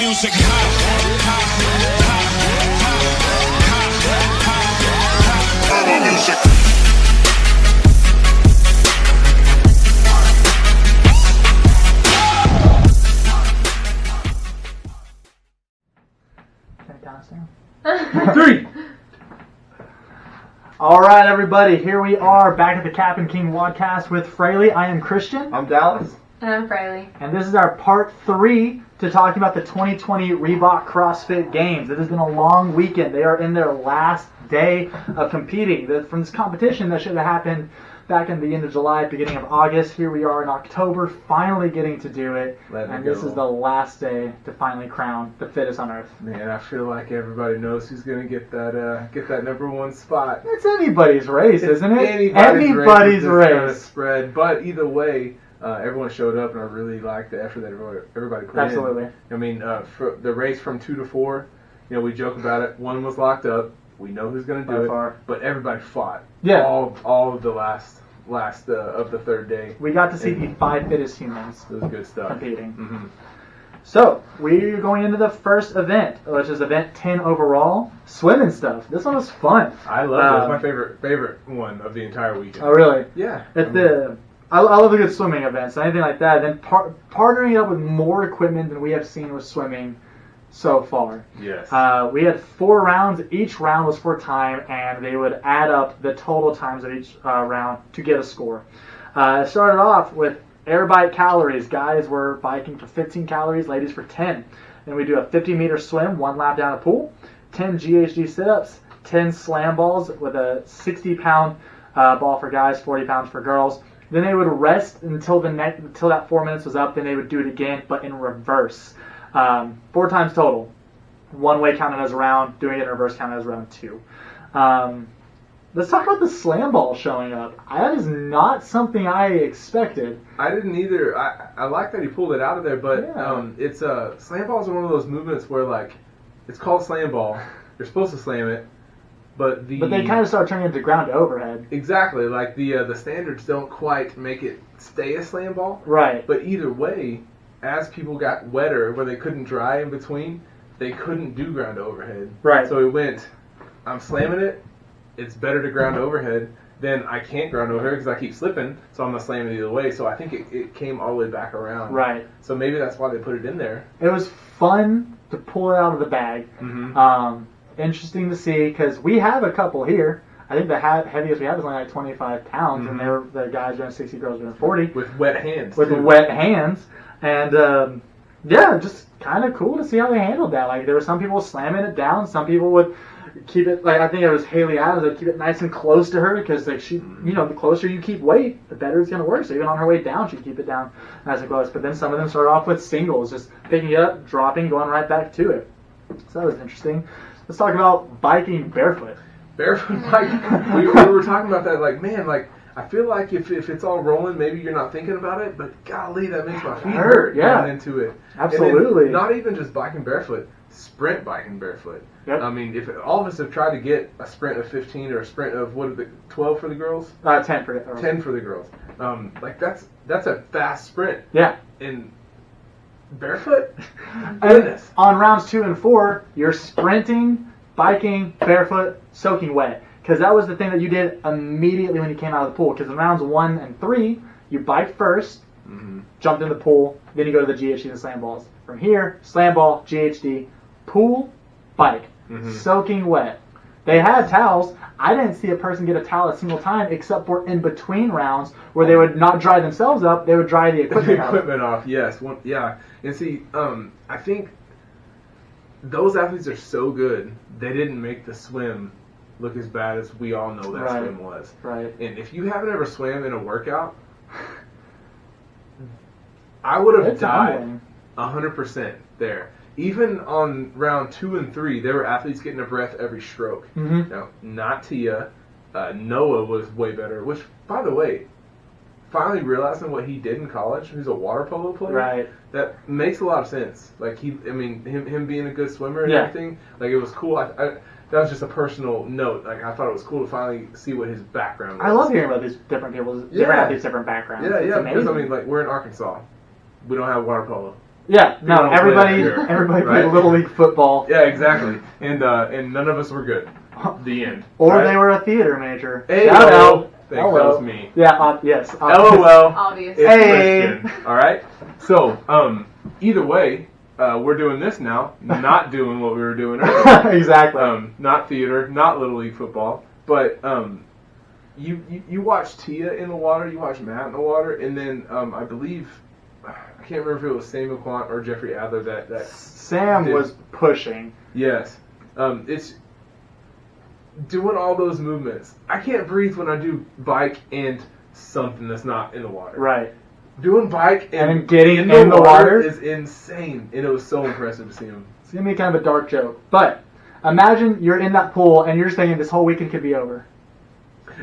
music hot. Music. Three. All right, everybody. Here we are back at the Cap and King Wadcast with Fraley. I am Christian. I'm Dallas. And I'm Fraley. And this is our part 3 to talking about the 2020 Reebok CrossFit Games. It has been a long weekend. They are in their last day of competing. From this competition that should have happened back in the end of July, beginning of August. Here we are in October, finally getting to do it. And this is the last day to finally crown the fittest on earth. Man, I feel like everybody knows who's going to get that #1 spot. It's anybody's race, isn't it? Anybody's race. Kind of spread. But either way, everyone showed up, and I really liked the effort that everybody put in. Absolutely. I mean, for the race from 2 to 4, we joke about it. One was locked up. We know who's going to do it, but everybody fought. Yeah. All of the last of the third day. We got to see the 5 fittest humans. It was good stuff. Competing. Mm-hmm. So, we're going into the first event, which is event 10 overall, swimming stuff. This one was fun. I love it. It's my favorite one of the entire weekend. Oh, really? Yeah. I love a good swimming event, so anything like that. And then partnering up with more equipment than we have seen with swimming so far. Yes. We had 4 rounds. Each round was for time, and they would add up the total times of each round to get a score. It started off with air bike calories. Guys were biking for 15 calories, ladies for 10. Then we do a 50-meter swim, 1 lap down a pool, 10 GHD sit-ups, 10 slam balls with a 60-pound ball for guys, 40 pounds for girls. Then they would rest until that 4 minutes was up. Then they would do it again, but in reverse. 4 times total. 1 way counted as a round, doing it in reverse counted as round 2. Let's talk about the slam ball showing up. That is not something I expected. I didn't either. I like that he pulled it out of there, but it's slam balls are one of those movements where it's called slam ball. You're supposed to slam it, but they kind of start turning into ground to overhead. Exactly. Like the standards don't quite make it stay a slam ball. Right. But either way, as people got wetter, where they couldn't dry in between, they couldn't do ground to overhead. Right. So we went, I'm slamming it. It's better to ground overhead. Then I can't ground overhead because I keep slipping, so I'm not slamming it either way. So I think it came all the way back around. Right. So maybe that's why they put it in there. It was fun to pull it out of the bag. Mm-hmm. Interesting to see, because we have a couple here. I think the heaviest we have is only like 25 pounds, mm-hmm. and the guys doing 60, girls doing 40. With wet hands. Wet hands. And, just kind of cool to see how they handled that. Like, there were some people slamming it down. Some people would keep it, I think it was Haley Adams, would keep it nice and close to her, because, the closer you keep weight, the better it's going to work. So even on her way down, she'd keep it down nice and close. But then some of them started off with singles, just picking it up, dropping, going right back to it. So that was interesting. Let's talk about biking barefoot. Barefoot bike. we were talking about that. I feel like if it's all rolling, maybe you're not thinking about it, but golly, that makes my feet hurt going into it. Absolutely. Not even just biking barefoot, sprint biking barefoot. Yep. I mean, if all of us have tried to get a sprint of 15 or a sprint of 12 for the girls? 10 for the girls. 10 for the girls. That's a fast sprint. Yeah. And barefoot? Goodness. On rounds 2 and 4, you're sprinting, biking, barefoot, soaking wet. Because that was the thing that you did immediately when you came out of the pool. Because in rounds 1 and 3, you biked first, mm-hmm. jumped in the pool, then you go to the GHD and slam balls. From here, slam ball, GHD, pool, bike, mm-hmm. soaking wet. They had towels. I didn't see a person get a towel a single time except for in between rounds where they would not dry themselves up, they would dry the equipment off. Yes. Yeah. And see, I think those athletes are so good, they didn't make the swim look as bad as we all know that swim was. Right. And if you haven't ever swam in a workout, I would have died 100% there. Even on round 2 and 3, there were athletes getting a breath every stroke. Mm-hmm. Now, not Tia. Noah was way better, which, by the way, finally realizing what he did in college, he's a water polo player. Right. That makes a lot of sense. Him being a good swimmer and everything, it was cool. That was just a personal note. I thought it was cool to finally see what his background was. I love hearing about these different people, different athletes, different backgrounds. Yeah, it's amazing. because we're in Arkansas. We don't have water polo. Yeah, no, everybody right? played Little League football. Yeah, exactly. And none of us were good. The end. Or right? they were a theater major. Hey, Shout out. That was me. Yeah, yes. LOL. Obvious. It's Hey. Christian. All right. So, either way, we're doing this now. Not doing what we were doing earlier. Exactly. Not theater. Not Little League football. But you watch Tia in the water. You watch Matt in the water, and then I believe I can't remember if it was Sam McQuant or Jeffrey Adler that Sam was pushing. Yes. It's doing all those movements. I can't breathe when I do bike and something that's not in the water. Right. Doing bike and getting in the water is insane, and it was so impressive to see him. It's going to be kind of a dark joke. But imagine you're in that pool and you're just thinking this whole weekend could be over.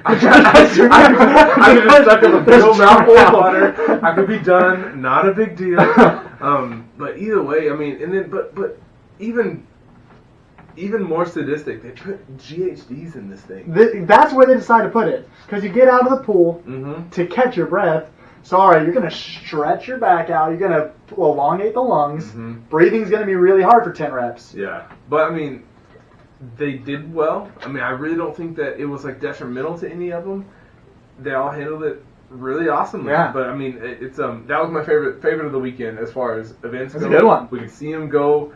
I could be stuck in a big old mouthful of water. I could be done. Not a big deal. But either way, I mean, and then but even more sadistic, they put GHDs in this thing. That's where they decide to put it. Because you get out of the pool to catch your breath. So, all right, you're going to stretch your back out. You're going to elongate the lungs. Breathing's going to be really hard for 10 reps. Yeah. But, I mean, they did well. I mean, I really don't think that it was, like, detrimental to any of them. They all handled it really awesomely. Yeah. But, I mean, it's that was my favorite of the weekend as far as events go. That's a good one. We could see them go.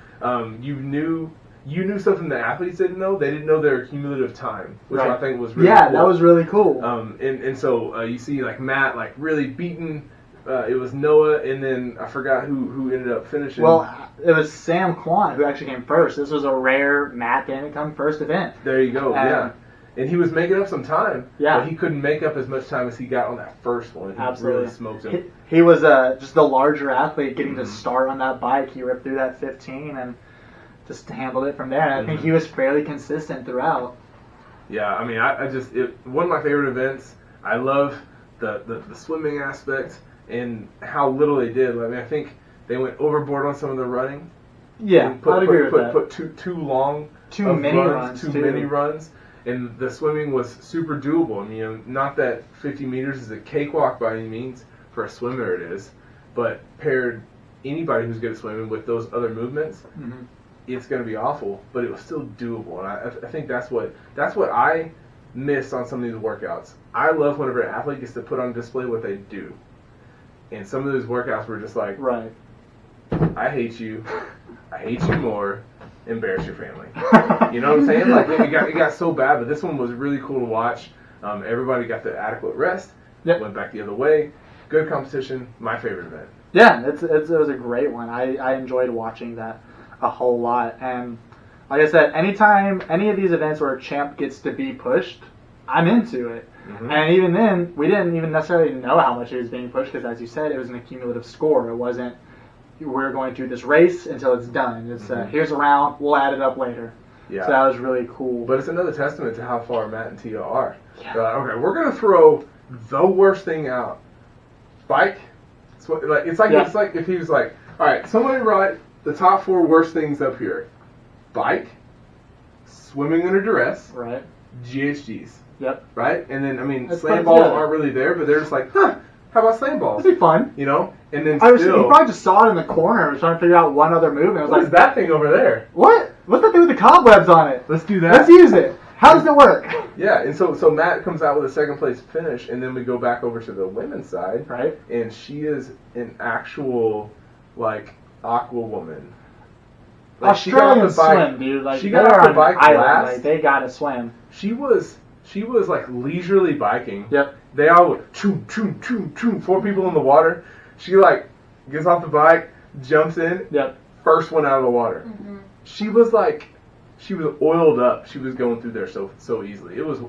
You knew something the athletes didn't know. They didn't know their cumulative time, which I think was really cool. Yeah, that was really cool. And so you see like Matt like really beating. It was Noah, and then I forgot who ended up finishing. Well, it was Sam Quant who actually came first. This was a rare Matt didn't come first event. There you go. Yeah. And he was making up some time. Yeah. But he couldn't make up as much time as he got on that first one. He Absolutely. Really smoked him. He was just the larger athlete getting to start on that bike. He ripped through that 15 and just handled it from there. And I think he was fairly consistent throughout. Yeah, I mean, one of my favorite events. I love the swimming aspect and how little they did. I mean, I think they went overboard on some of the running. Yeah, I'd agree with that. Put too many runs. And the swimming was super doable. I mean, not that 50 meters is a cakewalk by any means. For a swimmer, it is. But paired anybody who's good at swimming with those other movements, it's going to be awful. But it was still doable. And I think that's what I miss on some of these workouts. I love whenever an athlete gets to put on display what they do. And some of those workouts were just like, right. I hate you. I hate you more. Embarrass your family. You know what I'm saying? Like it got so bad, but this one was really cool to watch. Everybody got the adequate rest. Yep. Went back the other way. Good competition. My favorite event. Yeah, it was a great one. I enjoyed watching that a whole lot. And like I said, anytime any of these events where a champ gets to be pushed, I'm into it. And even then, we didn't even necessarily know how much it was being pushed because, as you said, it was an accumulative score. It wasn't, we're going to do this race until it's done. It's here's a round, we'll add it up later. Yeah. So that was really cool. But it's another testament to how far Matt and Tia are. Yeah. They're like, okay, we're going to throw the worst thing out. Bike. It's like if he was like, all right, somebody write the top 4 worst things up here. Bike, swimming under duress, right? GHGs. Yep. Right? And then, I mean, That's slam balls aren't really there, but they're just like, how about slam balls? That'd be fun. You know? And then he probably just saw it in the corner and was trying to figure out one other move. And I was what like, is that thing over there? What? What's that thing with the cobwebs on it? Let's do that. Let's use it. How does it work? Yeah, and so Matt comes out with a second place finish, and then we go back over to the women's side. Right. And she is an actual, like, aqua woman. Like, Australian swim, dude. Like, she got off the bike last. Like, they gotta swim. She was like leisurely biking. Yep. They all went choo, choo, choo, choo. 4 people in the water. She like gets off the bike, jumps in. Yep. First one out of the water. She was oiled up. She was going through there so easily. It was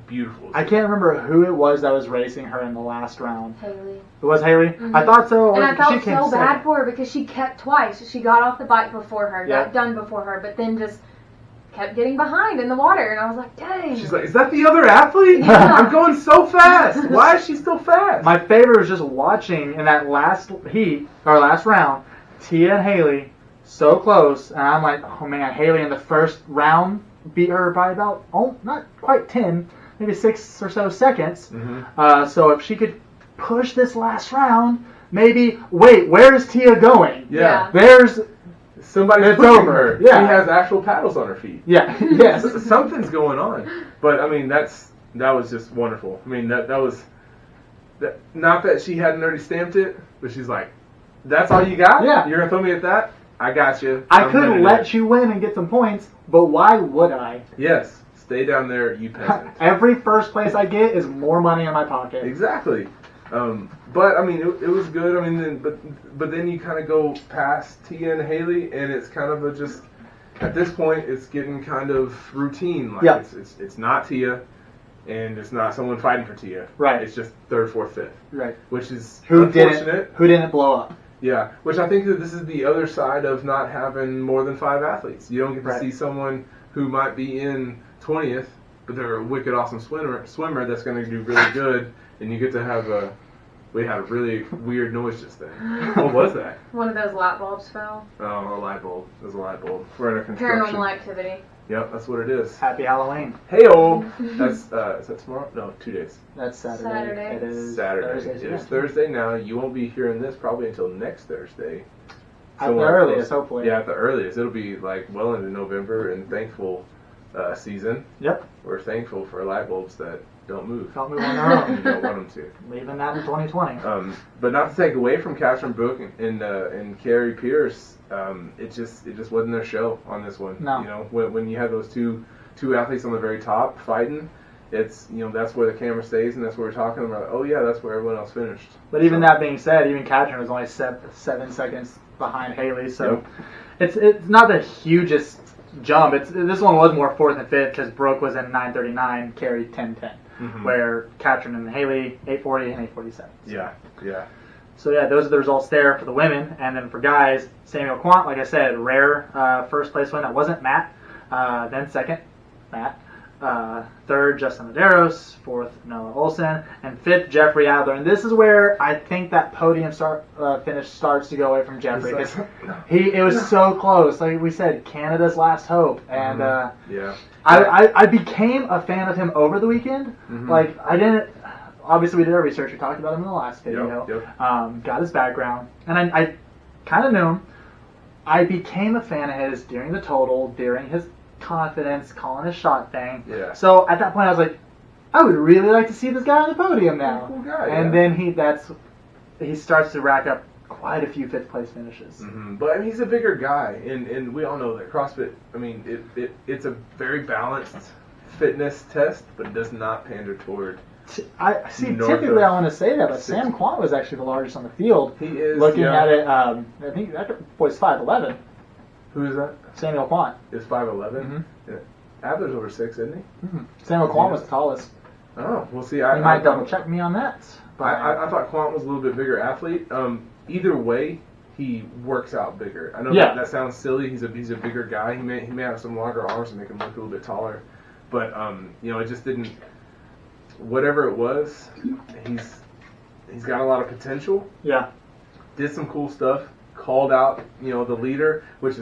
beautiful. I can't remember who it was that was racing her in the last round. Haley. It was Haley? I thought so. And I felt so bad for her because she kept twice. She got off the bike before her, Yeah. got done before her, but then just kept getting behind in the water. And I was like, dang. She's like, is that the other athlete? Yeah. I'm going so fast. Why is she still fast? My favorite was just watching in that last round, Tia and Haley so close, and I'm like, oh man, Haley in the first round beat her by about, not quite 10, maybe 6 or so seconds. So if she could push this last round, maybe, wait, where's Tia going? Yeah. There's somebody's it's pushing over. her. Yeah. She has actual paddles on her feet. Yeah, yes. Something's going on. But, I mean, that was just wonderful. I mean, that was... not that she hadn't already stamped it, but she's like, that's all you got? Yeah. You're going to throw me at that? I got you. I could let you win and get some points, but why would I? Yes. Stay down there, you peasant. Every first place I get is more money in my pocket. Exactly. But, I mean, it was good. I mean, but then you kind of go past Tia and Haley, and it's kind of a just... At this point, it's getting kind of routine. Like it's not Tia, and it's not someone fighting for Tia. Right. It's just third, fourth, fifth. Right. Which is Who unfortunate. didn't blow up. Yeah. Which I think that this is the other side of not having more than 5 athletes. You don't get to see someone who might be in 20th, but they're a wicked awesome swimmer that's going to do really good, and you get to have a... We had a really weird noise just then. What was that? One of those light bulbs fell. Oh, a light bulb. It was a light bulb. We're under construction. Paranormal activity. Yep, that's what it is. Happy Halloween. Hey-o! That's, is that tomorrow? No, 2 days. That's Saturday. Saturday. It is Saturday. Thursday. It is Thursday now. You won't be hearing this probably until next Thursday. At the earliest, hopefully. Yeah, at the earliest. It'll be like well into November and thankful season. Yep. We're thankful for light bulbs that don't move. Don't move on their own. You don't want them to. Leaving that in 2020. But not to take away from Catherine Book and Carrie Pierce, it just wasn't their show on this one. No. You know, when you have those two athletes on the very top fighting, it's, you know, that's where the camera stays, and that's where we're talking about. Oh yeah, that's where everyone else finished. But even that being said, even Catherine was only 7 seconds behind Haley, so it's not the hugest jump. This one was more 4th and 5th because Brooke was in 9:39, Carrie 10:10. Where Catherine and Haley 8:40 and 8:47. Yeah. So yeah, those are the results there for the women, and then for guys, Samuel Quant, like I said, rare first place win. That wasn't Matt. Then second, Matt. Third, Justin Medeiros. Fourth, Noah Olson, and fifth, Jeffrey Adler. And this is where I think that podium finish starts to go away from Jeffrey because it was so close. Like we said, Canada's last hope, and I became a fan of him over the weekend. Like I didn't. Obviously, we did our research. We talked about him in the last video. Got his background, and I kind of knew him. I became a fan of his during the total, during his confidence, calling his shot thing. Yeah. So at that point, I was like, I would really like to see this guy on the podium now. Cool guy, and then he starts to rack up quite a few 5th place finishes. But I mean, he's a bigger guy, and we all know that CrossFit. I mean, it's a very balanced fitness test, but it does not pander toward. Typically I want to say that, but Sam Quant was actually the largest on the field. He is. Looking at it, I think that boy's 5'11". Who is that? Samuel Quant. Is 5'11". Yeah. Adler's over 6, isn't he? Samuel Quant was the tallest. Oh, we'll see. You might double check me on that. But I thought Quant was a little bit bigger athlete. Either way, he works out bigger. I know that sounds silly. He's a bigger guy. He may have some longer arms to make him look a little bit taller, but it just didn't. Whatever it was, he's got a lot of potential. Yeah. Did some cool stuff. Called out, the leader, which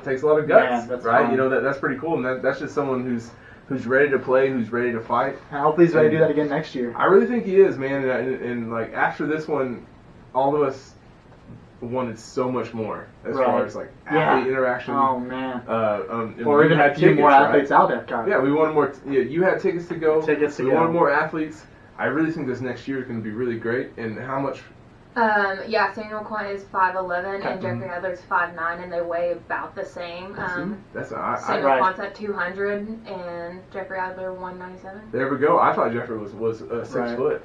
takes a lot of guts, right? Fun. That's pretty cool, and that's just someone who's ready to play, who's ready to fight. I hope he's ready to do that again next year. I really think he is, man. And like after this one, all of us wanted so much more as far as like athlete interaction. Oh man. Or even had a few more athletes out there. Yeah, we wanted more. You had tickets to go. We wanted more athletes. I really think this next year is going to be really great. And how much? Samuel Quant is 5'11", and Jeffrey Adler's 5'9", and they weigh about the same. Samuel Quant's at 200, and Jeffrey Adler 197. There we go. I thought Jeffrey was 6 foot.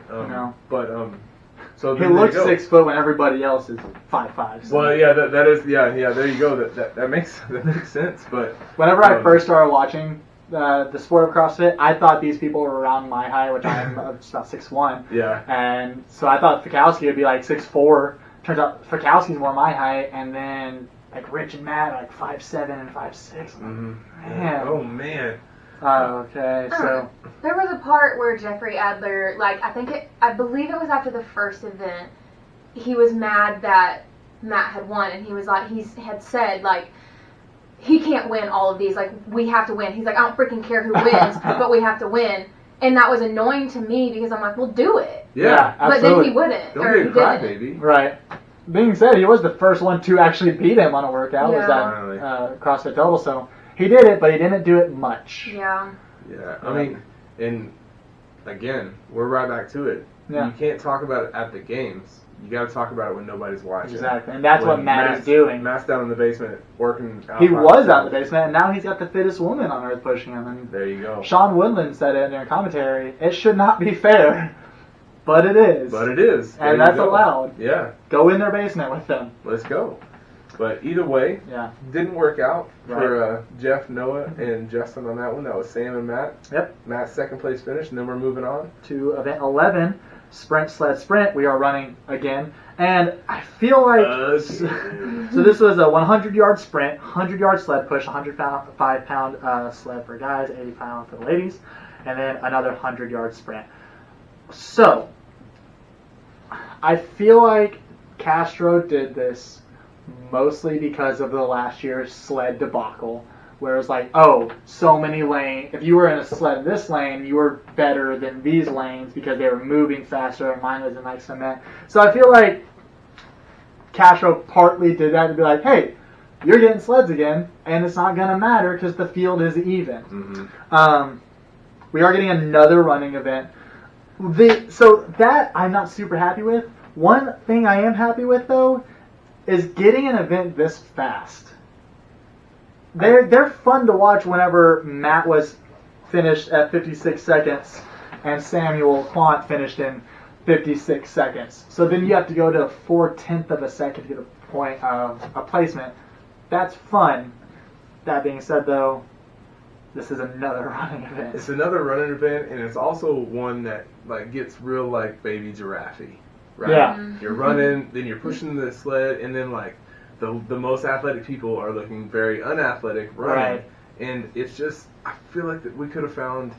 So he looks 6 foot when everybody else is 5'5". So. Well, yeah, that is there you go. That makes sense. But whenever I first started watching the sport of CrossFit, I thought these people were around my height, which I'm about 6'1". Yeah. And so I thought Fikowski would be like 6'4". Turns out Fikowski's more my height, and then like Rich and Matt are like 5'7" and 5'6". Man. Oh man. Okay, so there was a part where Jeffrey Adler, I believe it was after the first event, he was mad that Matt had won, and he had said he can't win all of these, we have to win. He's like, I don't freaking care who wins, but we have to win. And that was annoying to me because I'm like, well, do it. Yeah, but then he wouldn't. Don't be a crybaby. Right. Being said, he was the first one to actually beat him on a workout. Was that CrossFit Total? So he did it, but he didn't do it much. Yeah. Yeah. I mean, and again, we're right back to it. Yeah. You can't talk about it at the games. You got to talk about it when nobody's watching. Exactly, and that's what Matt is doing. Matt's down in the basement working out. He was out in the basement, and now he's got the fittest woman on earth pushing him. And there you go. Sean Woodland said it in their commentary. It should not be fair, but it is. But it is. And that's allowed. Yeah. Go in their basement with them. Let's go. But either way, didn't work out for Jeff, Noah, and Justin on that one. That was Sam and Matt. Yep. Matt's second place finish, and then we're moving on to event 11. Sprint sled sprint. We are running again, and I feel like so this was a 100-yard sprint, 100-yard sled push, 105-pound sled for guys, 80-pound for the ladies, and then another 100-yard sprint. So I feel like Castro did this mostly because of the last year's sled debacle. Where it's like, oh, so many lanes. If you were in a sled in this lane, you were better than these lanes because they were moving faster and mine was in like cement. So I feel like Castro partly did that to be like, hey, you're getting sleds again, and it's not going to matter because the field is even. Mm-hmm. We are getting another running event. So that I'm not super happy with. One thing I am happy with, though, is getting an event this fast. They're fun to watch whenever Matt was finished at 56 seconds and Samuel Quant finished in 56 seconds. So then you have to go to 4/10 of a second to get a point of a placement. That's fun. That being said, though, this is another running event. It's another running event, and it's also one that like gets real like baby giraffe-y, right? Yeah. You're running, then you're pushing the sled, and then like the most athletic people are looking very unathletic running. Right. And it's just, I feel like that we could have found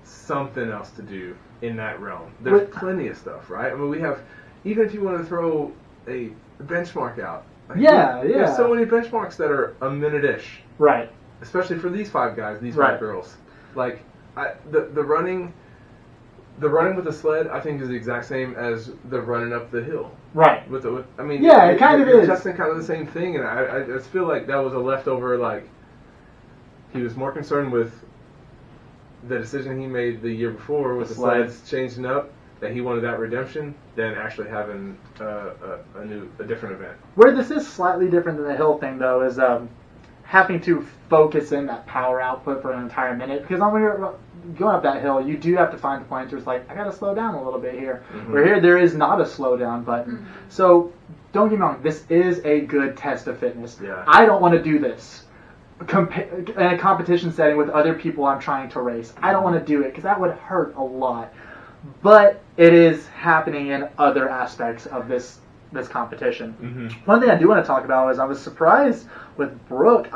something else to do in that realm. There's plenty of stuff, right? I mean, we have, even if you want to throw a benchmark out. Like There's so many benchmarks that are a minute-ish. Right. Especially for these 5 guys, these 5 girls. Like, the running with the sled, I think, is the exact same as the running up the hill. Right. It kind of is. Testing kind of the same thing, and I just feel like that was a leftover. Like, he was more concerned with the decision he made the year before with the sleds changing up, that he wanted that redemption, than actually having a different event. Where this is slightly different than the hill thing, though, is having to focus in that power output for an entire minute. Because when you're going up that hill, you do have to find the points where it's like, I got to slow down a little bit here. Mm-hmm. Where here, there is not a slow down button. Mm-hmm. So, don't get me wrong, this is a good test of fitness. Yeah. I don't want to do this in a competition setting with other people I'm trying to race. I don't want to do it because that would hurt a lot. But it is happening in other aspects of this competition. Mm-hmm. One thing I do want to talk about is I was surprised with Brooke.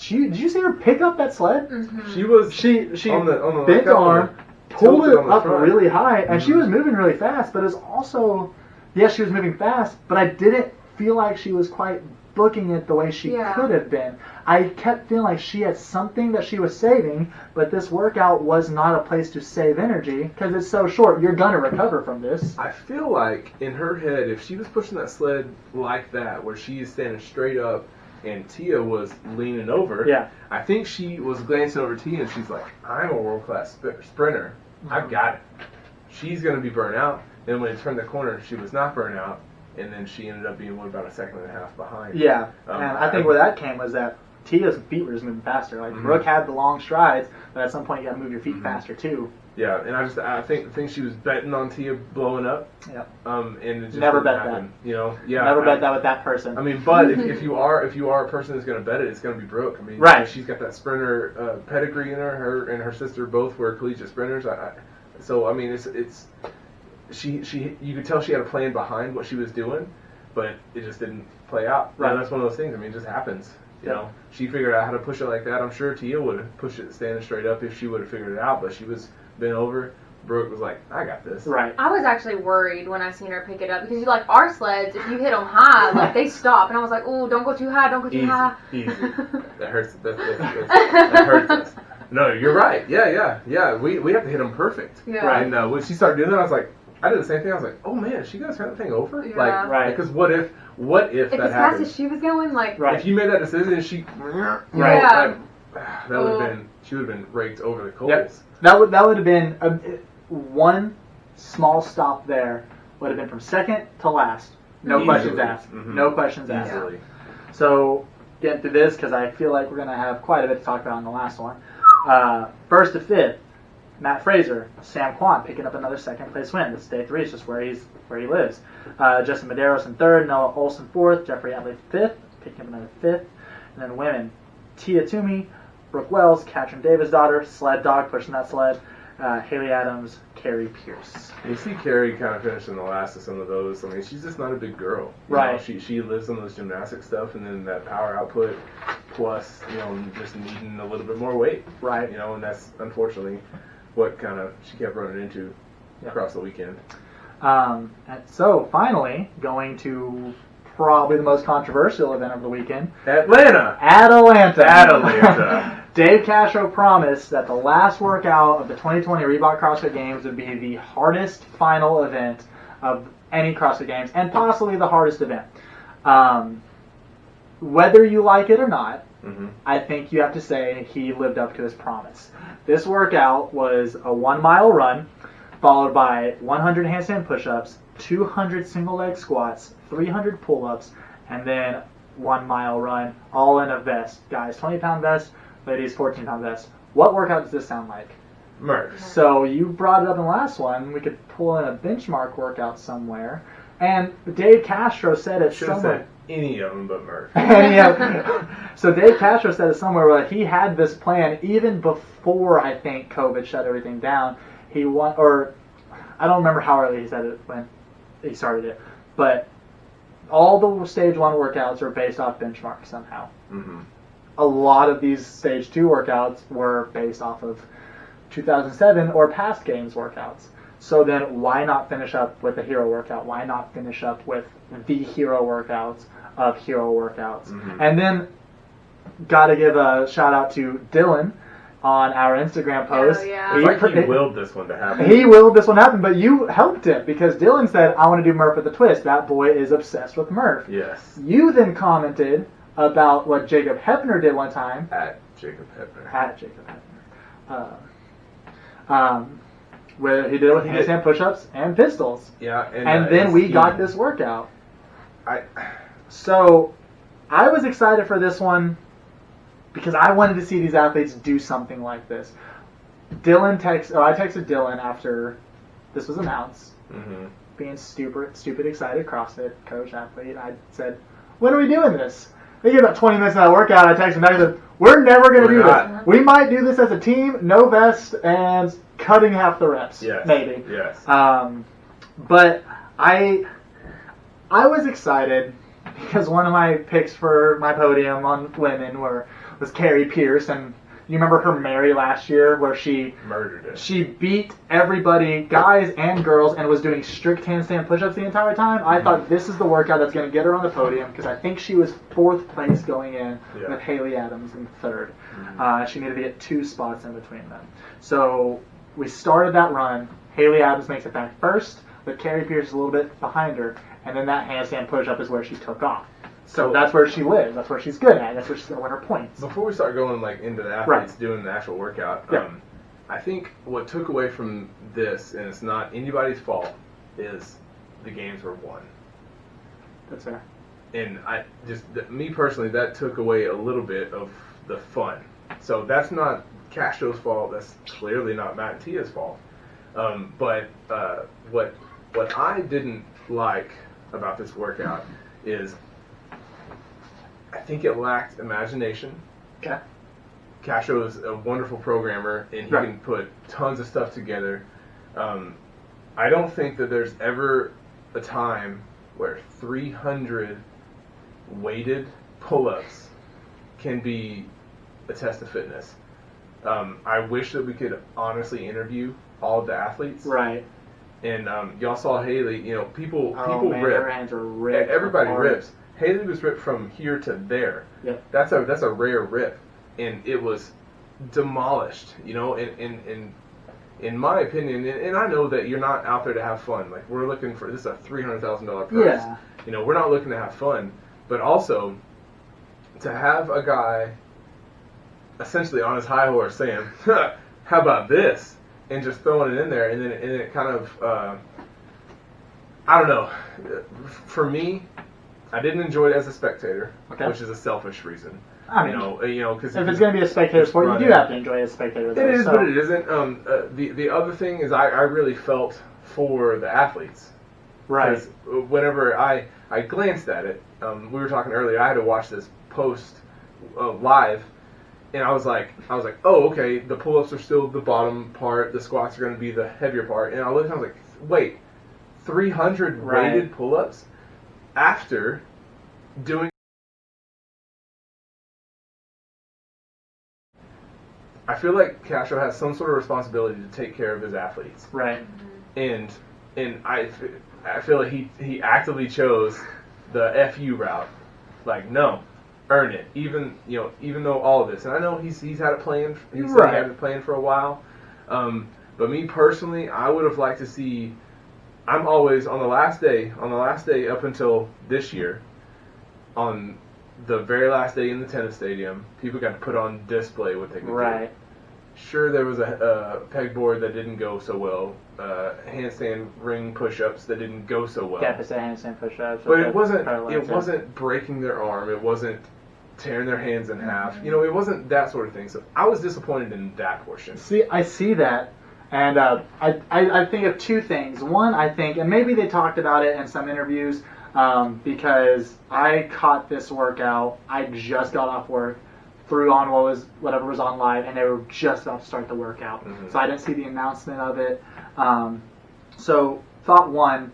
Did you see her pick up that sled? Mm-hmm. She on the bent the arm, pulled it up really high, and mm-hmm. she was moving really fast. But it's also, yes, she was moving fast, but I didn't feel like she was quite booking it the way she could have been. I kept feeling like she had something that she was saving, but this workout was not a place to save energy because it's so short. You're gonna recover from this. I feel like in her head, if she was pushing that sled like that, where she is standing straight up and Tia was leaning over, I think she was glancing over Tia and she's like, I'm a world-class sprinter. I've got it. She's going to be burnt out. And when it turned the corner, she was not burnt out. And then she ended up being about a second and a half behind. Yeah, and I think where that came was that Tia's feet were just moving faster. Like, mm-hmm. Brooke had the long strides, but at some point you got to move your feet mm-hmm. faster too. Yeah, and I think she was betting on Tia blowing up. Yeah. And it just never bet happen. that. You know, yeah. Never bet that with that person. I mean, but if you are a person that's going to bet it, it's going to be Brooke. I mean, right. She's got that sprinter pedigree in her. Her and her sister both were collegiate sprinters. So I mean, it's she you could tell she had a plan behind what she was doing, but it just didn't play out. Right. And that's one of those things. I mean, it just happens. You know, she figured out how to push it like that. I'm sure Tia would have pushed it standing straight up if she would have figured it out, but she was bent over. Brooke was like, I got this. Right. I was actually worried when I seen her pick it up because, like, our sleds, if you hit them high, like, they stop. And I was like, oh, don't go too high, don't go too high. Easy. That hurts. That hurts us. No, you're right. Yeah. We have to hit them perfect. Yeah. Right. And when she started doing that, I was like, I did the same thing. I was like, oh man, she gonna turn that thing over? Yeah. Like, right. Because what if if that as fast happened? as she was going, like, Right. If you made that decision and she, Right. Yeah. that would have been, she would have been raked over the coals. Yep. That would have been one small stop there. Would have been from second to last. No Easily. questions asked. Mhm. No questions asked. Easily. So getting through this because I feel like we're gonna have quite a bit to talk about in the last one. First to fifth, Matt Fraser, Sam Kwan picking up another second place win. This is day 3. It's just where he lives. Justin Medeiros in third, Noah Olson fourth, Jeffrey Adley fifth, picking up another fifth, and then women, Tia Toomey, Brooke Wells, Katrin Davis' daughter, sled dog pushing that sled, Haley Adams, Carrie Pierce. You see Carrie kind of finishing the last of some of those. I mean, she's just not a big girl. You Right. know, she lives on those gymnastic stuff, and then that power output, plus just needing a little bit more weight. Right. And that's unfortunately what kind of she kept running into across the weekend. And so finally, going to probably the most controversial event of the weekend, Atlanta. Dave Castro promised that the last workout of the 2020 Reebok CrossFit Games would be the hardest final event of any CrossFit Games, and possibly the hardest event. Whether you like it or not, I think you have to say he lived up to his promise. This workout was a 1 mile run, followed by 100 handstand push-ups, 200 single leg squats, 300 pull-ups, and then 1 mile run, all in a vest. Guys, 20-pound vest, ladies, 14-pound vest. What workout does this sound like? Murph. So you brought it up in the last one. We could pull in a benchmark workout somewhere. And Dave Castro said it Should have somewhere. said any of them but Murph. So Dave Castro said it somewhere where he had this plan even before, I think, COVID shut everything down. I don't remember how early he said it when he started it, but all the stage 1 workouts are based off benchmark somehow. A lot of these stage 2 workouts were based off of 2007 or past games workouts. So then why not finish up with a hero workout? Why not finish up with the hero workouts of hero workouts? And then got to give a shout out to Dylan on our Instagram post. Oh, yeah. It's like he willed this one to happen. He willed this one to happen, but you helped him because Dylan said, I want to do Murph with a twist. That boy is obsessed with Murph. Yes. You then commented about what Jacob Hepner did one time. At Jacob Hepner. Where he did it with handstand push-ups and pistols. Yeah. And then we got this workout. So I was excited for this one because I wanted to see these athletes do something like this. I texted Dylan after this was announced, being stupid excited CrossFit coach athlete. I said, when are we doing this? They get about 20 minutes of that workout. I texted him back and said, we're never going to do this. We might do this as a team, no vest, and cutting half the reps. Yes. Maybe. Yes. But I was excited because one of my picks for my podium on women was Carrie Pierce, and you remember her Mary last year where she murdered it. She beat everybody, guys and girls, and was doing strict handstand push-ups the entire time. I thought this is the workout that's going to get her on the podium because I think she was 4th place going in with Haley Adams in 3rd. She needed to get 2 spots in between them. So we started that run. Haley Adams makes it back first, but Carrie Pierce is a little bit behind her, and then that handstand push-up is where she took off. So that's where she lives. That's where she's good at. That's where she's going to win her points. Before we start going into the athletes doing the actual workout, I think what took away from this, and it's not anybody's fault, is the games were won. That's fair. And me personally, that took away a little bit of the fun. So that's not Castro's fault. That's clearly not Matt and Tia's fault. But what I didn't like about this workout is I think it lacked imagination. Okay. Castro is a wonderful programmer, and he can put tons of stuff together. I don't think that there's ever a time where 300 weighted pull-ups can be a test of fitness. I wish that we could honestly interview all of the athletes. Right. And y'all saw Haley. People man, rip. their hands are ripped. Everybody apart. rips. Haley was ripped from here to there. Yep. That's a rare rip, and it was demolished. In my opinion, and I know that you're not out there to have fun. Like, we're looking for, this is a $300,000 purse. Yeah. We're not looking to have fun, but also to have a guy essentially on his high horse saying, how about this? And just throwing it in there, and then it kind of, I don't know. For me, I didn't enjoy it as a spectator, which is a selfish reason. I mean, because if it's going to be a spectator sport, you do have to enjoy it as a spectator. It is, but it isn't. The other thing is, I really felt for the athletes. Right. Because whenever I glanced at it, we were talking earlier. I had to watch this post live, and I was like, oh, okay. The pull-ups are still the bottom part. The squats are going to be the heavier part. And I looked, and I was like, wait, 300 weighted pull-ups after doing. I feel like Castro has some sort of responsibility to take care of his athletes. Right. And I feel like he actively chose the FU route. Like, no, earn it. Even though all of this, and I know he's had it planned. He's had it planned for a while. But me personally, I would have liked to see. I'm always on the last day up until this year, on the very last day in the tennis stadium, people got to put on display what they could do. Sure, there was a pegboard that didn't go so well, handstand ring push-ups that didn't go so well. Deficit handstand push-ups. But it wasn't breaking their arm. It wasn't tearing their hands in half. It wasn't that sort of thing. So I was disappointed in that portion. See, I see that. And I think of two things. One, I think, and maybe they talked about it in some interviews, because I caught this workout. I just got off work, threw on whatever was on live, and they were just about to start the workout. Mm-hmm. So I didn't see the announcement of it. So thought one,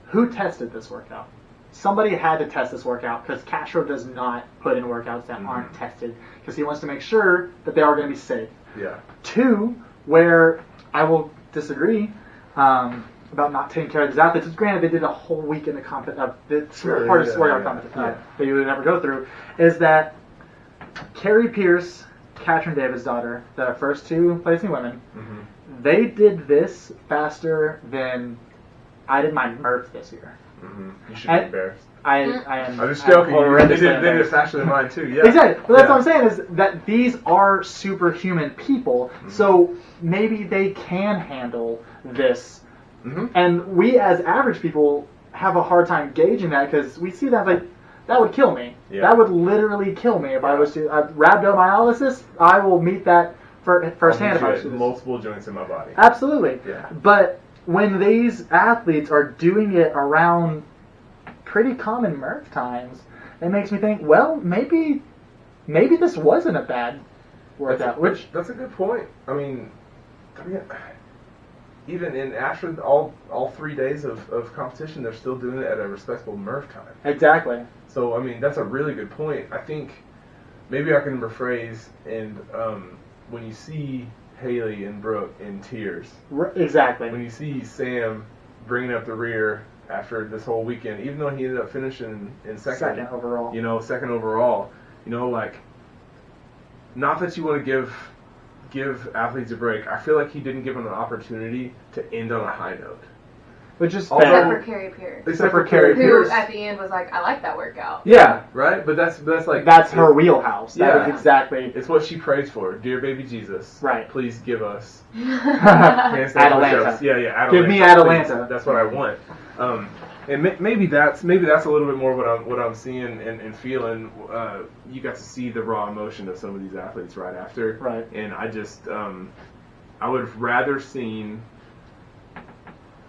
who tested this workout? Somebody had to test this workout, because Castro does not put in workouts that aren't tested, because he wants to make sure that they are going to be safe. Yeah. Two, where I will disagree about not taking care of these athletes. Granted, they did a whole week in the hardest workout competition that you would ever go through, is that Carrie Pierce, Katrin David's daughter, the first two placing women, they did this faster than I did my Murph this year. You should be embarrassed. I am. I'm just joking. They did it faster than mine too. Yeah. Exactly. But that's what I'm saying is that these are superhuman people, so maybe they can handle this. And we as average people have a hard time gauging that, because we see that that would kill me. Yeah. That would literally kill me if I was to rhabdomyolysis. I will meet that firsthand. If I was multiple joints in my body. Absolutely. Yeah. But when these athletes are doing it around pretty common Murph times, it makes me think, well, maybe this wasn't a bad workout. That's a good point. I mean, even in after all 3 days of competition, they're still doing it at a respectable Murph time. Exactly. So, I mean, that's a really good point. I think maybe I can rephrase, and when you see Haley and Brooke in tears. Exactly. When you see Sam bringing up the rear after this whole weekend, even though he ended up finishing in second overall. Second overall. Like, not that you want to give athletes a break. I feel like he didn't give them an opportunity to end on a high note. Which is except for Carrie Pierce. Except for Carrie Pierce. Who at the end was like, I like that workout. Yeah, right? But that's like... That's her wheelhouse. That is exactly... It's what she prays for. Dear baby Jesus. Right. Please give us... Atalanta. Yeah, Atalanta. Give me Atalanta. Please. That's what I want. And maybe that's a little bit more what I'm seeing and feeling. You got to see the raw emotion of some of these athletes right after. Right. And I just... I would have rather seen...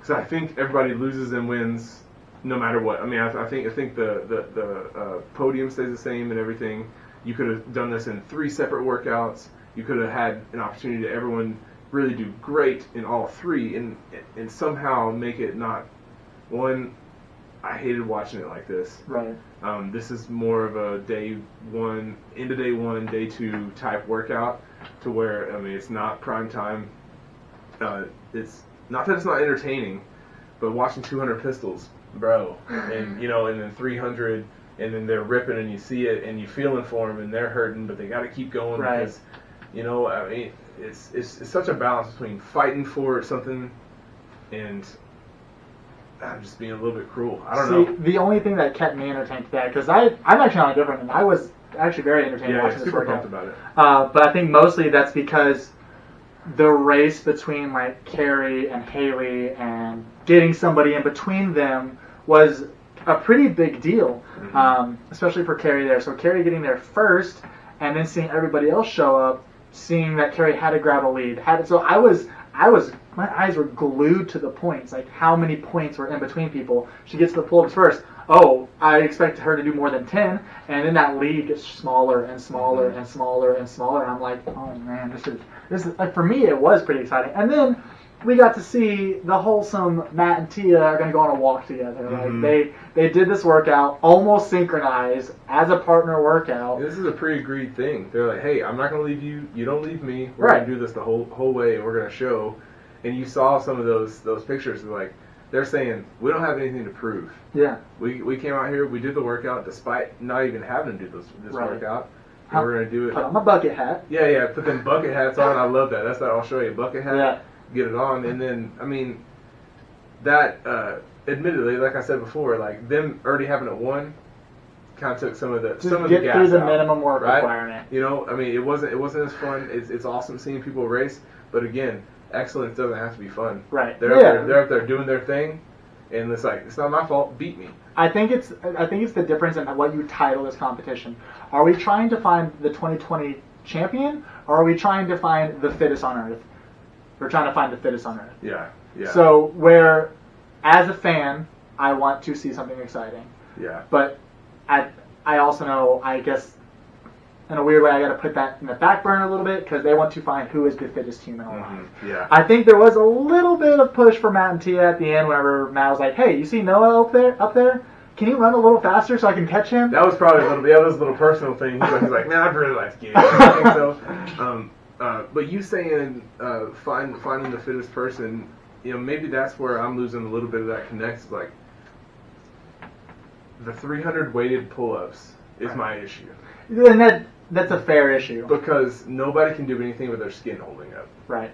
Because I think everybody loses and wins no matter what. I mean, I think the podium stays the same and everything. You could have done this in 3 separate workouts. You could have had an opportunity to everyone really do great in all 3 and somehow make it not one. I hated watching it like this. Right. This is more of a day 1, end of day 1, day 2 type workout, to where, I mean, it's not prime time. It's not that it's not entertaining, but watching 200 pistols, bro, and and then 300, and then they're ripping, and you see it, and you feeling for them, and they're hurting, but they got to keep going because You know, I mean, it's such a balance between fighting for something and just being a little bit cruel. I don't know. The only thing that kept me entertained today, because I'm actually on a different end. I was actually very entertained watching this super workout. pumped about it. But I think mostly that's because the race between like Carrie and Haley and getting somebody in between them was a pretty big deal, especially for Carrie there. So Carrie getting there first, and then seeing everybody else show up, seeing that Carrie had to grab a lead. So I was, my eyes were glued to the points, like how many points were in between people. She gets to the pull-ups first. Oh, I expect her to do more than 10, and then that lead gets smaller and smaller and smaller and smaller. And I'm like, oh man, this is like, for me it was pretty exciting. And then we got to see the wholesome Matt and Tia are going to go on a walk together. Like they did this workout almost synchronized as a partner workout. This is a pre-agreed thing. They're like, hey, I'm not going to leave you. You don't leave me. We're going to do this the whole way, and we're going to show. And you saw some of those pictures. Like they're saying we don't have anything to prove. Yeah. We came out here. We did the workout despite not even having to do this workout. And we're going to do it. Put on my bucket hat. Yeah. Put them bucket hats on. I love that. That's that. I'll show you a bucket hat. Yeah. Get it on, and then I mean that admittedly, like I said before, like them already having it won kind of took some of the gas through the out, minimum work right? requirement. You know, I mean it wasn't as fun. It's awesome seeing people race, but again, excellence doesn't have to be fun. Right. They're up there doing their thing, and it's like it's not my fault. Beat me. I think it's the difference in what you title this competition. Are we trying to find the 2020 champion, or are we trying to find the fittest on earth? We're trying to find the fittest on earth. Yeah. So where, as a fan, I want to see something exciting. Yeah. But I also know, I guess, in a weird way, I got to put that in the back burner a little bit because they want to find who is the fittest human alive. Yeah. I think there was a little bit of push for Matt and Tia at the end whenever Matt was like, "Hey, you see Noah up there? Can you run a little faster so I can catch him?" That was probably those little personal things. He's like, man, I'd really like to get it. I think so. But you saying finding the fittest person, you know, maybe that's where I'm losing a little bit of that connect. Like the 300 weighted pull-ups is my issue. And that's a fair issue Because nobody can do anything with their skin holding up. Right.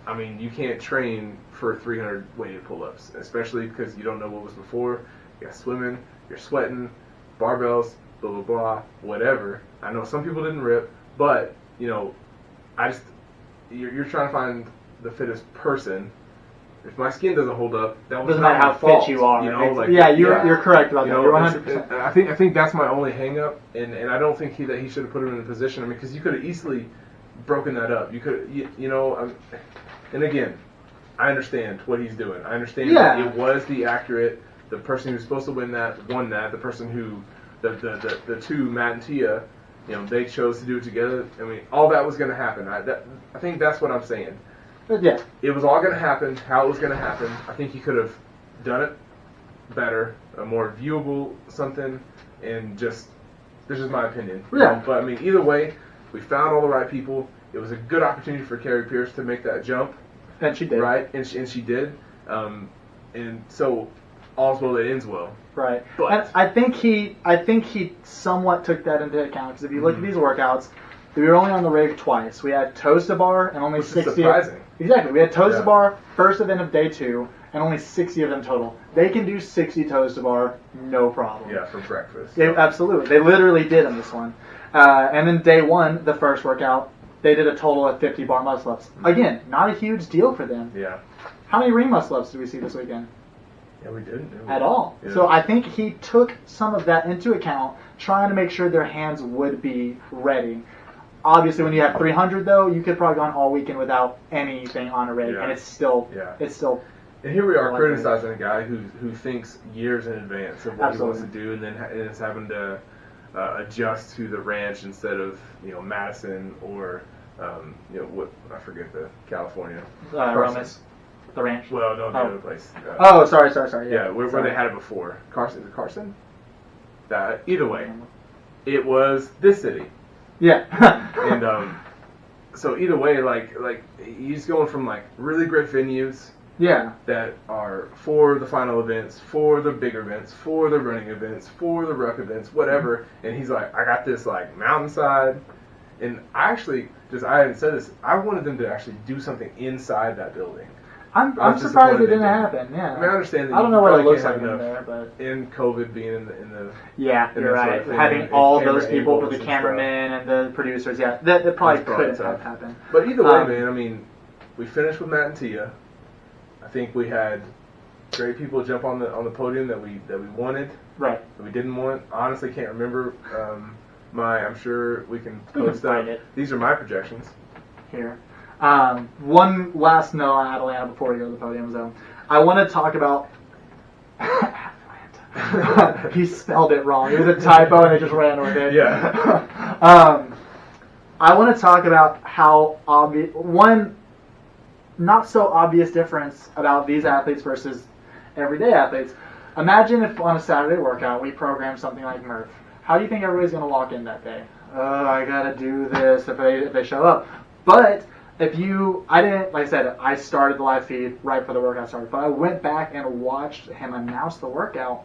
I mean, you can't train for 300 weighted pull-ups, especially because you don't know what was before. You got swimming, you're sweating, barbells, blah, blah, blah, whatever. I know some people didn't rip, but, you know, you're trying to find the fittest person. If my skin doesn't hold up, that was doesn't not matter how my fault, fit you are. You know, like, you're correct about that. know, You're 100%. I think that's my only hang-up, and I don't think that he should have put him in a position. I mean, because you could have easily broken that up. You could, you know, and again, I understand what he's doing. I understand that it was the accurate. The person who's supposed to win that won that. The person who, the two, Matt and Tia, you know, they chose to do it together. I mean, all that was going to happen. I think that's what I'm saying. Yeah. It was all going to happen, how it was going to happen. I think he could have done it better, a more viewable something, and this is my opinion. Yeah. You know? But, I mean, either way, we found all the right people. It was a good opportunity for Carrie Pierce to make that jump. And she did. Right? And she did. And so, all's well that ends well. Right. But and I think he somewhat took that into account, because if you look at these workouts, we were only on the rig twice. We had toes to bar and only 60. Surprising. Exactly. We had toes to bar first event of day 2 and only 60 of them total. They can do 60 toes to bar, no problem. Yeah, for breakfast. Absolutely. They literally did on this one. And then day 1, the first workout, they did a total of 50 bar muscle ups. Again, not a huge deal for them. Yeah. How many ring muscle ups did we see this weekend? Yeah, we didn't. At all. Yeah. So I think he took some of that into account, trying to make sure their hands would be ready. Obviously, when you have 300, though, you could probably go on all weekend without anything on a rig, and it's still. And here we are criticizing a guy who thinks years in advance of what he wants to do, and then is having to adjust to the ranch instead of Madison or what I forget the California. Romas. The ranch. Well, no, the other place. Sorry. Yeah, where they had it before. Carson? Is it Carson? Either way, it was this city. Yeah. And so either way, like he's going from like really great venues. Yeah. That are for the final events, for the big events, for the running events, for the ruck events, whatever. And he's like, I got this like mountainside, and I actually I hadn't said this. I wanted them to actually do something inside that building. I'm surprised it didn't happen. Yeah. I mean, I understand that. I don't know what it looks like in there, but in COVID being in the yeah, you're right. Having all those people for the cameramen and the producers, yeah, that probably couldn't have happened. But either way, man, I mean, we finished with Matt and Tia. I think we had great people jump on the podium that we wanted. Right. That we didn't want. Honestly, can't remember. I'm sure we can post that. These are my projections here. One last note on Atalanta before we go to the podium, though. I want to talk about Atalanta. He spelled it wrong. It was a typo, and they just ran with it. Yeah. I want to talk about how obvious one not so obvious difference about these athletes versus everyday athletes. Imagine if on a Saturday workout we program something like Murph. How do you think everybody's going to walk in that day? Oh, I got to do this if they show up. But like I said, I started the live feed right before the workout started, but I went back and watched him announce the workout.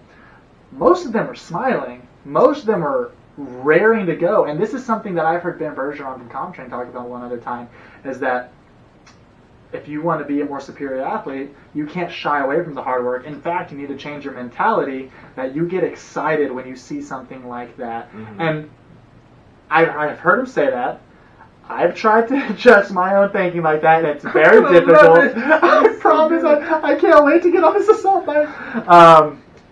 Most of them are smiling. Most of them are raring to go. And this is something that I've heard Ben Bergeron from Comtrain talk about one other time, is that if you want to be a more superior athlete, you can't shy away from the hard work. In fact, you need to change your mentality that you get excited when you see something like that. Mm-hmm. And I've heard him say that. I've tried to adjust my own thinking like that, and it's very difficult. I promise, I can't wait to get on this assault bike.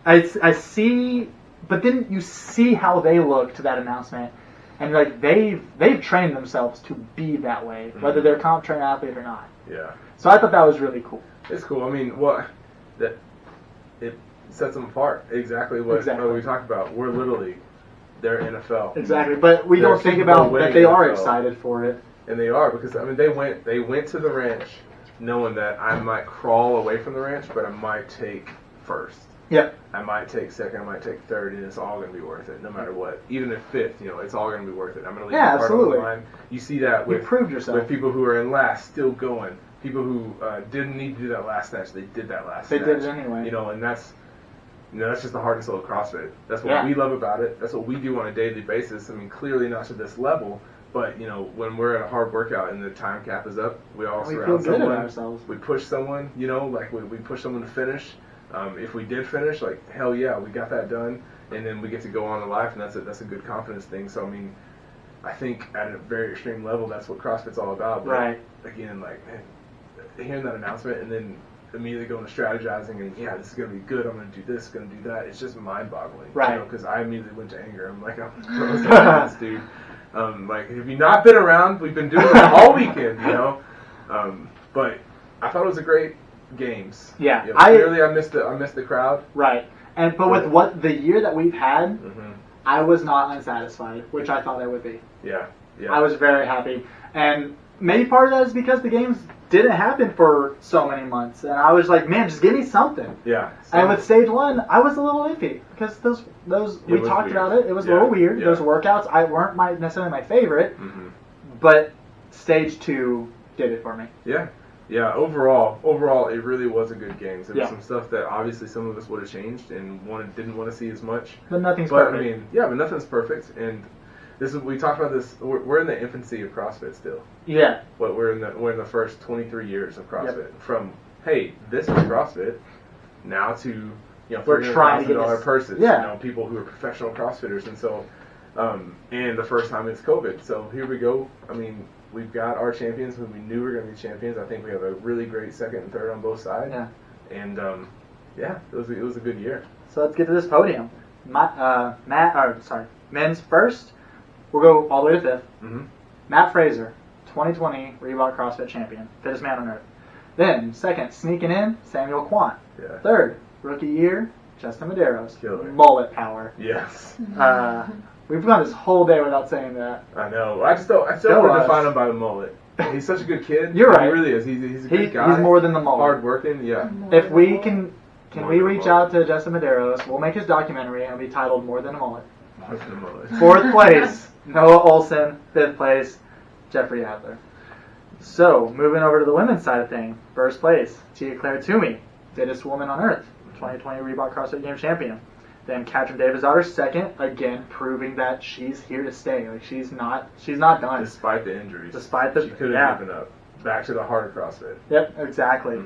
I see, but then you see how they look to that announcement, and like they've trained themselves to be that way, whether they're comp train athlete or not. Yeah. So I thought that was really cool. It's cool. I mean, it sets them apart. Exactly what we talked about. We're literally. They're NFL. Exactly, but we don't think about that they are excited for it. And they are, because I mean they went to the ranch knowing that I might crawl away from the ranch, but I might take first. Yep. I might take second, I might take third, and it's all going to be worth it, no matter what. Even if fifth, it's all going to be worth it. I'm going to leave the part on the line. You see that with people who are in last still going. People who didn't need to do that last snatch, they did that last snatch. They did it anyway. And that's just the heart and soul of CrossFit. That's what we love about it. That's what we do on a daily basis. I mean, clearly not to this level, but when we're at a hard workout and the time cap is up, we all surround someone. We push someone. We push someone to finish. If we did finish, like hell yeah, we got that done, and then we get to go on to life, and that's a good confidence thing. So I mean, I think at a very extreme level, that's what CrossFit's all about. But right. Again, like hearing that announcement and then immediately going to strategizing and this is going to be good, I'm going to do this, going to do that. It's just mind-boggling, right? Because I immediately went to anger. I'm like, this dude. Like, have you not been around? We've been doing this all weekend, But I thought it was a great games. Yeah, clearly I missed the crowd. Right, but with what the year that we've had, I was not unsatisfied, which I thought I would be. Yeah. I was very happy, and maybe part of that is because the games didn't happen for so many months, and I was like, man, just give me something. Yeah. And with stage one, I was a little iffy because those we talked weird. About it. It was a little weird. Yeah. Those workouts weren't necessarily my favorite, but stage two did it for me. Yeah. Yeah. Overall, it really was a good game. There was some stuff that obviously some of us would have changed and didn't want to see as much. But nothing's perfect. I mean, but nothing's perfect, and. We talked about this. We're in the infancy of CrossFit still. Yeah. But we're in the first 23 years of CrossFit. Yep. From hey, this is CrossFit, now to we're trying to get $300,000 purses. Yeah. People who are professional CrossFitters, and so and the first time it's COVID. So here we go. I mean, we've got our champions who we knew were going to be champions. I think we have a really great second and third on both sides. Yeah. And it was a good year. So let's get to this podium. Men's first. We'll go all the way to fifth. Mm-hmm. Matt Fraser, 2020 Reebok CrossFit champion, fittest man on earth. Then, second, sneaking in, Samuel Quant. Yeah. Third, rookie year, Justin Medeiros. Killer. Mullet power. Yes. We've gone this whole day without saying that. I know. I still want to define him by the mullet. He's such a good kid. You're right. He really is. He's a good guy. He's more than the mullet. Hard working, yeah. If we can we reach out to Justin Medeiros, we'll make his documentary and it'll be titled More Than a Mullet. More than a mullet. Fourth place, Noah Olson. Fifth place, Jeffrey Adler. So, moving over to the women's side of things. First place, Tia Claire Toomey, fittest woman on earth, 2020 Reebok CrossFit Games champion. Then Katrin Davidsdottir second, again proving that she's here to stay. Like she's not done. Despite the injuries. She could have given up. Back to the heart of CrossFit. Yep, exactly.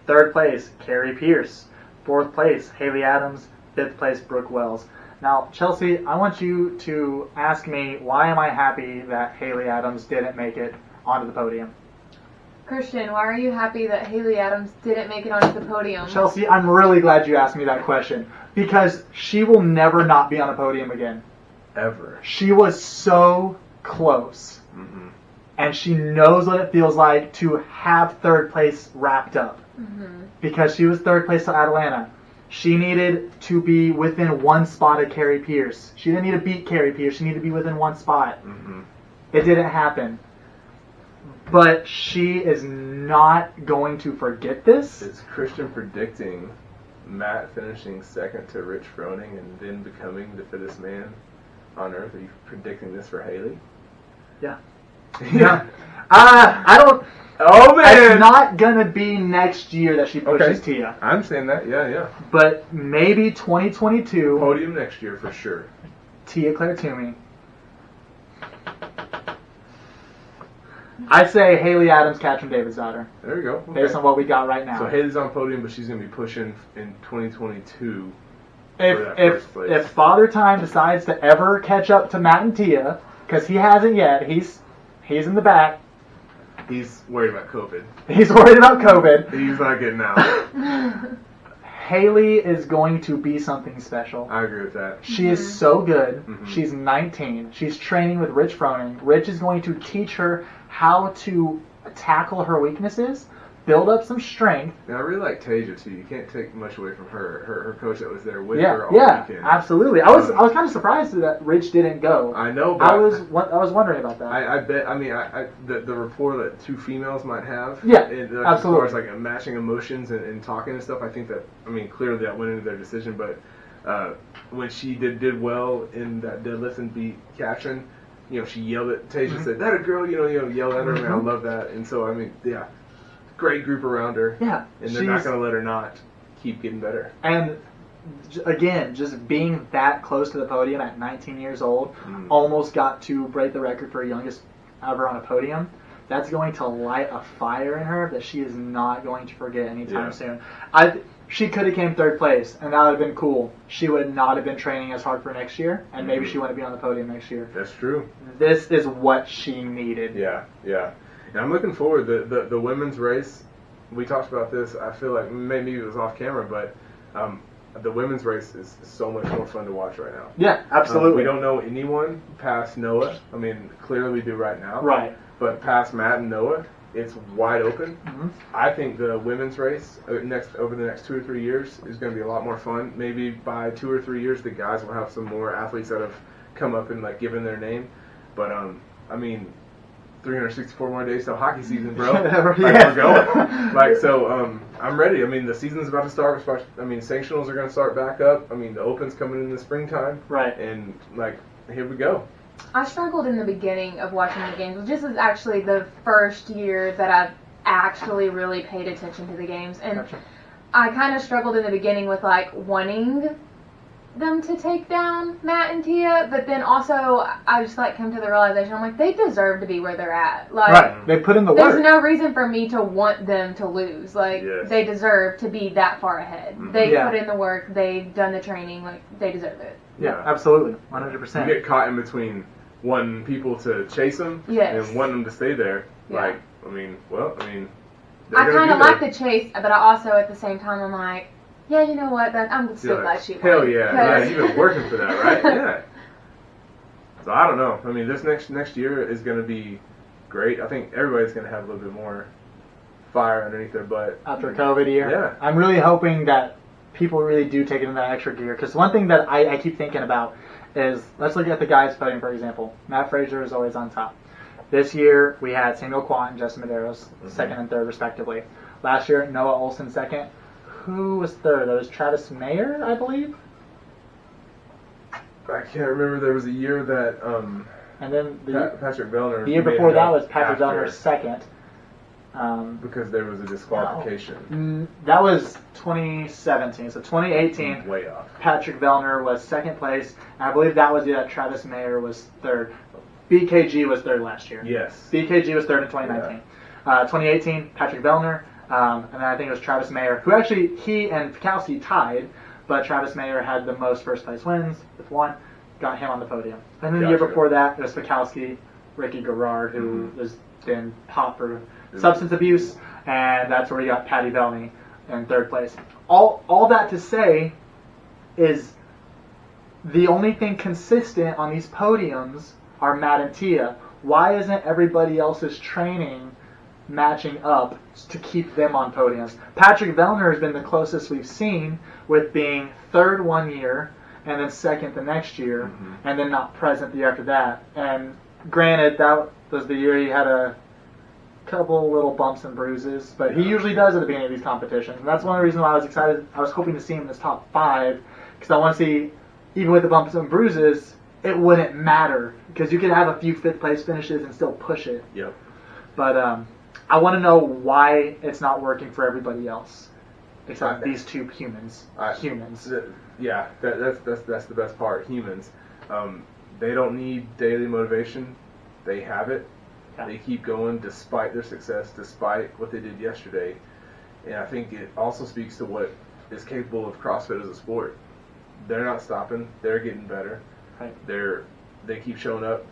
Third place, Carrie Pierce. Fourth place, Haley Adams. Fifth place, Brooke Wells. Now, Chelsea, I want you to ask me, why am I happy that Haley Adams didn't make it onto the podium? Christian, why are you happy that Haley Adams didn't make it onto the podium? Chelsea, I'm really glad you asked me that question, because she will never not be on a podium again. Ever. She was so close. And she knows what it feels like to have third place wrapped up. Because she was third place at Atalanta. She needed to be within one spot of Carrie Pierce. She didn't need to beat Carrie Pierce. She needed to be within one spot. It didn't happen. But she is not going to forget this. Is Christian predicting Matt finishing second to Rich Froning and then becoming the fittest man on earth? Are you predicting this for Haley? Yeah. Yeah. I don't. Oh man! It's not gonna be next year that she pushes Tia. I understand that. Yeah. But maybe 2022. Podium next year for sure. Tia Claire Toomey. I say Haley Adams, Katrin Davidsdottir. There you go. Based on what we got right now. So Haley's on podium, but she's gonna be pushing in 2022. If Father Time decides to ever catch up to Matt and Tia, because he hasn't yet, he's in the back. He's worried about COVID. He's worried about COVID. He's not getting out. Haley is going to be something special. I agree with that. She is so good. She's 19. She's training with Rich Froning. Rich is going to teach her how to tackle her weaknesses, build up some strength. And I really like Tasia too. You can't take much away from her coach that was there with her all weekend. Absolutely. I was kind of surprised that Rich didn't go. I know, but I was wondering about that. I bet. I mean, the rapport that two females might have. Yeah, absolutely. As far as like matching emotions and talking and stuff, I think that clearly that went into their decision. But when she did well in that deadlift and beat Katrin, she yelled at Tasia, said, "That a girl," yelled at her, and I love that. And so great group around her. Yeah. And they're not going to let her not keep getting better. And again, just being that close to the podium at 19 years old, almost got to break the record for youngest ever on a podium. That's going to light a fire in her that she is not going to forget anytime soon. She could have came third place, and that would have been cool. She would not have been training as hard for next year, and maybe she wouldn't be on the podium next year. That's true. This is what she needed. Yeah. And I'm looking forward to the women's race. We talked about this. I feel like maybe it was off camera, but the women's race is so much more fun to watch right now. Yeah, absolutely. We don't know anyone past Noah. Clearly we do right now. Right. But past Matt and Noah, it's wide open. I think the women's race over the next 2 or 3 years is going to be a lot more fun. Maybe by 2 or 3 years, the guys will have some more athletes that have come up and given their name. But 364 more days till hockey season, bro. We're going. So I'm ready. The season's about to start. Sanctionals are going to start back up. The Open's coming in the springtime. Right. And here we go. I struggled in the beginning of watching the games. This is actually the first year that I've actually really paid attention to the games. And Gotcha. I kind of struggled in the beginning with wanting them to take down Matt and Tia, but then also I just come to the realization, I'm they deserve to be where they're at. Right. They put in the work. There's no reason for me to want them to lose. Yes. They deserve to be that far ahead. They put in the work. They've done the training. They deserve it. Yeah, absolutely. 100%. You get caught in between wanting people to chase them and wanting them to stay there. Yeah. I kind of like the chase, but I also at the same time I'm yeah, you know what? I'm still glad she won. Hell yeah. You've been working for that, right? Yeah. So I don't know. This next year is going to be great. I think everybody's going to have a little bit more fire underneath their butt. After a COVID year. Yeah. I'm really hoping that people really do take it in that extra gear. Because one thing that I keep thinking about is, let's look at the guys podium, for example. Matt Frazier is always on top. This year, we had Samuel Quant and Justin Medeiros, second and third, respectively. Last year, Noah Olson, second. Who was third? That was Travis Mayer, I believe. I can't remember. There was a year that and then Patrick Vellner. The year before that was Patrick Vellner second. Because there was a disqualification. No. That was 2017. So 2018, way off. Patrick Vellner was second place. And I believe that was the year that Travis Mayer was third. BKG was third last year. Yes. BKG was third in 2019. 2018, Patrick Vellner. And then I think it was Travis Mayer, who actually, he and Fikowski tied, but Travis Mayer had the most first place wins with one, got him on the podium. And then the year before that, it was Fikowski, Ricky Garrard, who has been popped for substance abuse, and that's where we got Patty Bellney in third place. All that to say is the only thing consistent on these podiums are Matt and Tia. Why isn't everybody else's training matching up to keep them on podiums? Patrick Vellner has been the closest we've seen, with being third one year and then second the next year, and then not present the year after that. And granted, that was the year he had a couple little bumps and bruises, but he usually does at the beginning of these competitions. And that's one of the reasons why I was excited. I was hoping to see him in this top 5, because I want to see, even with the bumps and bruises, it wouldn't matter, because you could have a few 5th place finishes and still push it. Yep. But I want to know why it's not working for everybody else, except these two humans. Yeah, that's the best part. Humans. They don't need daily motivation. They have it. Yeah. They keep going despite their success, despite what they did yesterday. And I think it also speaks to what is capable of CrossFit as a sport. They're not stopping. They're getting better. Right. They keep showing up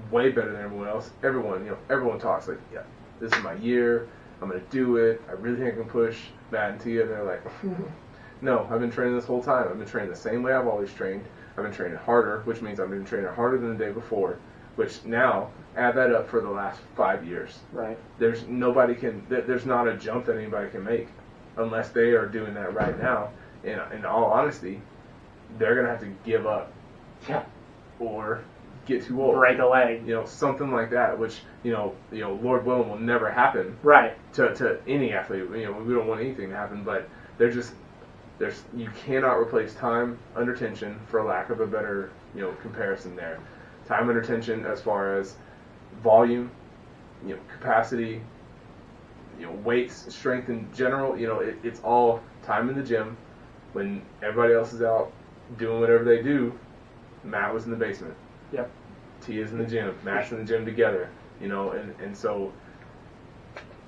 way better than everyone else. Everyone talks like, yeah, this is my year. I'm going to do it. I really think I can push Matt and Tia. And they're like, no, I've been training this whole time. I've been training the same way I've always trained. I've been training harder, which means I've been training harder than the day before, which now add that up for the last 5 years. Right. There's not a jump that anybody can make unless they are doing that right now. And in all honesty, they're going to have to give up. Yeah. Or get too old. Break a leg. Something like that, which, Lord willing will never happen. Right. To any athlete. We don't want anything to happen, but you cannot replace time under tension, for lack of a better, comparison there. Time under tension as far as volume, capacity, weights, strength in general, it's all time in the gym. When everybody else is out doing whatever they do, Matt was in the basement. Yep. Tia's in the gym. Matt's in the gym together. And so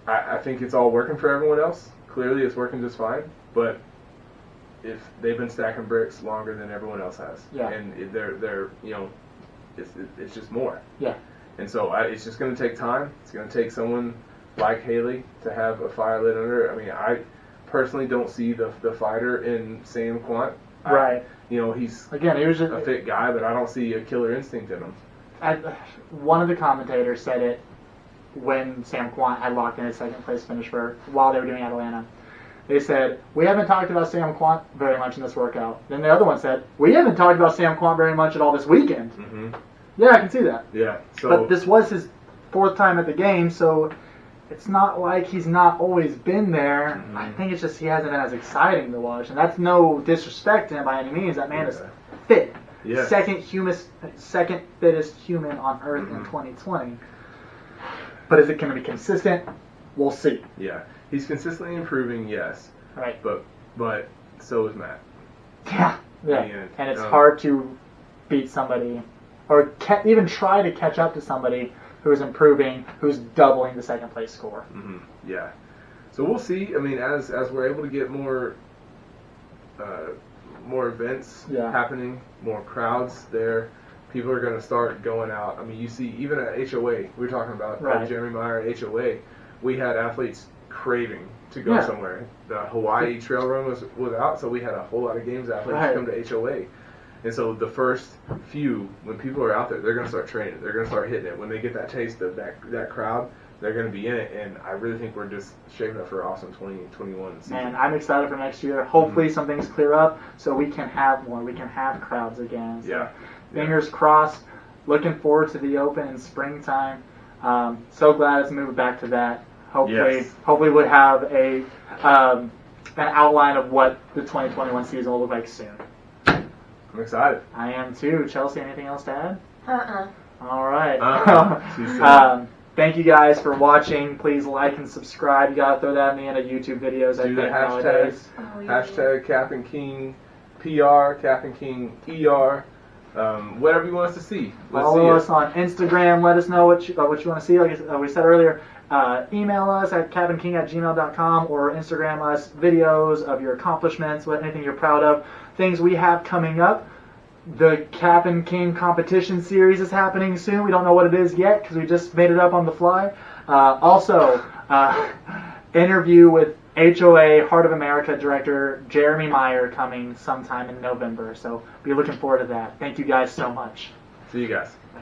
I think it's all working for everyone else. Clearly it's working just fine. But if they've been stacking bricks longer than everyone else has. Yeah. And they're it's just more. Yeah. And so it's just going to take time. It's going to take someone like Haley to have a fire lit under her. I mean, I personally don't see the fighter in Sam Quant. Right. He's he was a fit guy, but I don't see a killer instinct in him. One of the commentators said it when Sam Quant had locked in his second place finish while they were doing Atalanta. They said, we haven't talked about Sam Quant very much in this workout. Then the other one said, we haven't talked about Sam Quant very much at all this weekend. Mm-hmm. Yeah, I can see that. Yeah. But this was his 4th time at the game, so it's not like he's not always been there. Mm-hmm. I think it's just he hasn't been as exciting to watch. And that's no disrespect to him by any means. That man is fit. Yeah. Second fittest human on Earth in 2020. But is it going to be consistent? We'll see. Yeah. He's consistently improving, yes. Right. But so is Matt. Yeah. And it's hard to beat somebody or even try to catch up to somebody who's improving, who's doubling the second place score. Mm-hmm. Yeah. So we'll see. I mean, as we're able to get more events happening, more crowds there, people are going to start going out. I mean, you see, even at HOA, we were talking about Jeremy Meyer at HOA, we had athletes craving to go somewhere. The Hawaii trail run was out, so we had a whole lot of games athletes come to HOA. And so the first few, when people are out there, they're going to start training. They're going to start hitting it. When they get that taste of that crowd, they're going to be in it. And I really think we're just shaping up for an awesome 2021 season. Man, I'm excited for next year. Hopefully some things clear up so we can have more. We can have crowds again. So fingers crossed. Looking forward to the Open in springtime. So glad it's moved back to that. Hopefully we'll have an outline of what the 2021 season will look like soon. I'm excited. I am too. Chelsea, anything else to add? Uh-uh. All right. Thank you guys for watching. Please like and subscribe. You gotta throw that in the end of YouTube videos. Do the hashtags. Hashtag Cap and King PR, Cap and King ER. Whatever you want us to see. Follow us on Instagram. Let us know what you want to see. Like we said earlier, email us at capandking@gmail.com or Instagram us videos of your accomplishments, anything you're proud of, things we have coming up. The Cap and King competition series is happening soon. We don't know what it is yet because we just made it up on the fly. Also, interview with HOA Heart of America director Jeremy Meyer coming sometime in November. So be looking forward to that. Thank you guys so much. See you guys. Bye.